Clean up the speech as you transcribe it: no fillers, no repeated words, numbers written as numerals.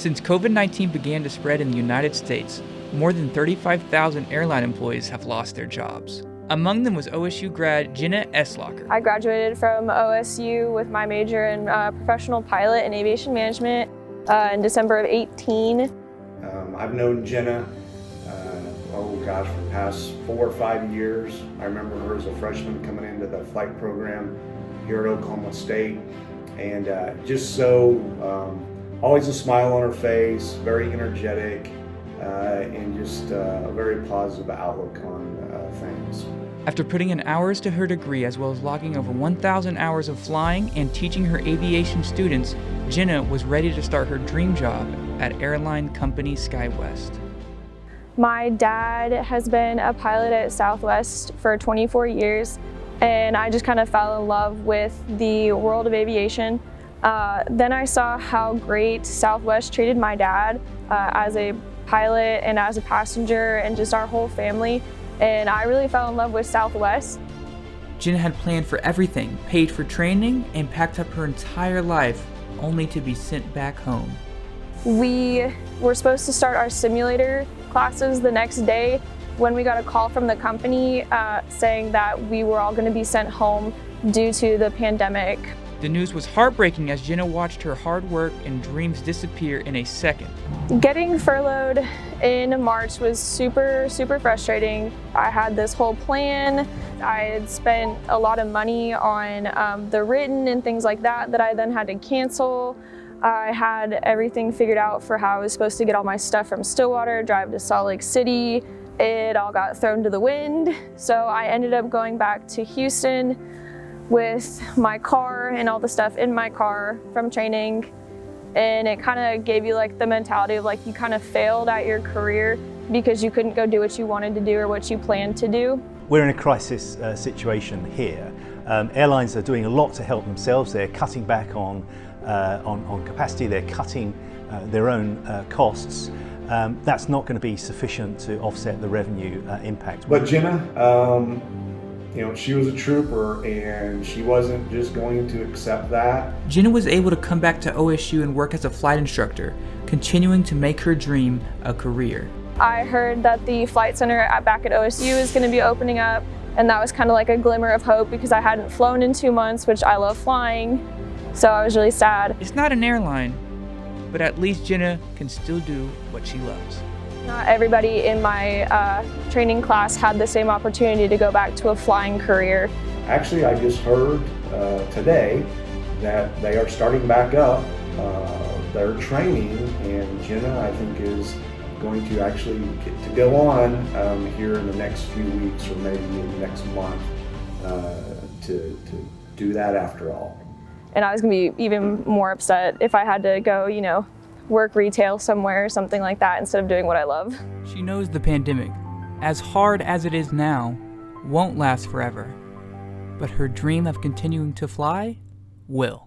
Since COVID-19 began to spread in the United States, more than 35,000 airline employees have lost their jobs. Among them was OSU grad Jenna Eslocker. I graduated from OSU with my major in professional pilot and aviation management in December of 18. I've known Jenna, for the past 4 or 5 years. I remember her as a freshman coming into the flight program here at Oklahoma State, and just so always a smile on her face, very energetic, and just a very positive outlook on things. After putting in hours to her degree as well as logging over 1,000 hours of flying and teaching her aviation students, Jenna was ready to start her dream job at airline company SkyWest. My dad has been a pilot at Southwest for 24 years, and I just kind of fell in love with the world of aviation. Then I saw how great Southwest treated my dad as a pilot and as a passenger and just our whole family, and I really fell in love with Southwest. Jenna had planned for everything, paid for training, and packed up her entire life only to be sent back home. We were supposed to start our simulator classes the next day when we got a call from the company saying that we were all going to be sent home due to the pandemic. The news was heartbreaking as Jenna watched her hard work and dreams disappear in a second. Getting furloughed in March was super frustrating. I had this whole plan. I had spent a lot of money on the written and things like that I then had to cancel. I had everything figured out for how I was supposed to get all my stuff from Stillwater, drive to Salt Lake City. It all got thrown to the wind. So I ended up going back to Houston with my car and all the stuff in my car from training. And it kind of gave you like the mentality of like you kind of failed at your career because you couldn't go do what you wanted to do or what you planned to do. We're in a crisis situation here. Airlines are doing a lot to help themselves. They're cutting back on capacity, they're cutting their own costs. That's not going to be sufficient to offset the revenue impact. But Jenna, she was a trooper and she wasn't just going to accept that. Jenna was able to come back to OSU and work as a flight instructor, continuing to make her dream a career. I heard that the flight center back at OSU is going to be opening up, and that was kind of like a glimmer of hope because I hadn't flown in 2 months, which I love flying. So I was really sad. It's not an airline, but at least Jenna can still do what she loves. Not everybody in my training class had the same opportunity to go back to a flying career. Actually, I just heard today that they are starting back up their training, and Jenna, I think, is going to actually get to go on here in the next few weeks or maybe in the next month to do that after all. And I was going to be even more upset if I had to go, work retail somewhere or something like that instead of doing what I love. She knows the pandemic, as hard as it is now, won't last forever. But her dream of continuing to fly will.